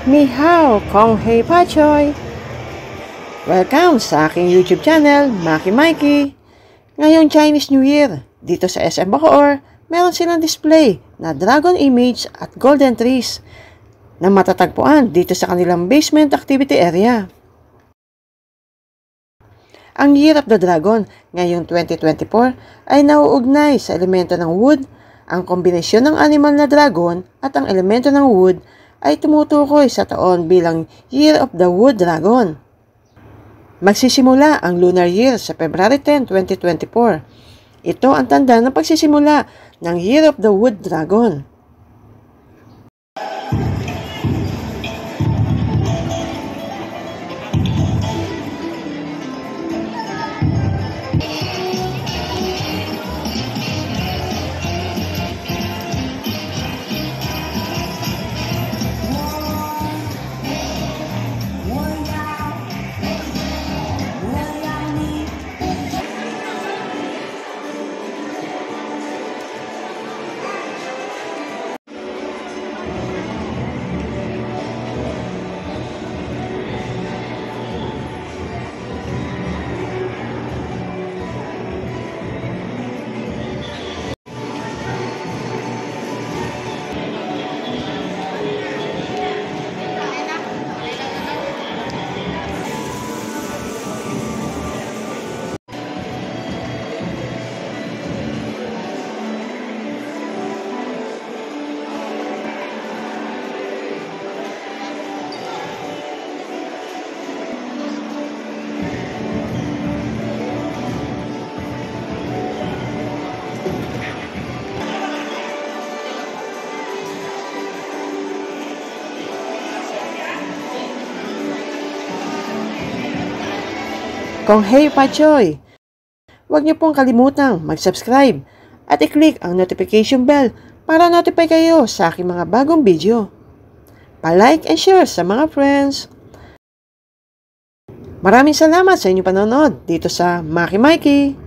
Ni hao, kong hei pa choy! Welcome sa aking YouTube channel, Maki Mikey! Ngayong Chinese New Year, dito sa SM Bacoor, meron silang display na dragon image at golden trees na matatagpuan dito sa kanilang basement activity area. Ang Year of the Dragon ngayong 2024 ay nauugnay sa elemento ng wood. Ang kombinasyon ng animal na dragon at ang elemento ng wood ay tumutukoy sa taon bilang Year of the Wood Dragon. Magsisimula ang lunar year sa February 10, 2024. Ito ang tanda ng pagsisimula ng Year of the Wood Dragon. Kong hei pa choy! Huwag niyo pong kalimutang mag-subscribe at i-click ang notification bell para notify kayo sa aking mga bagong video. Pa-like and share sa mga friends. Maraming salamat sa inyong panonood dito sa Maki Mikey!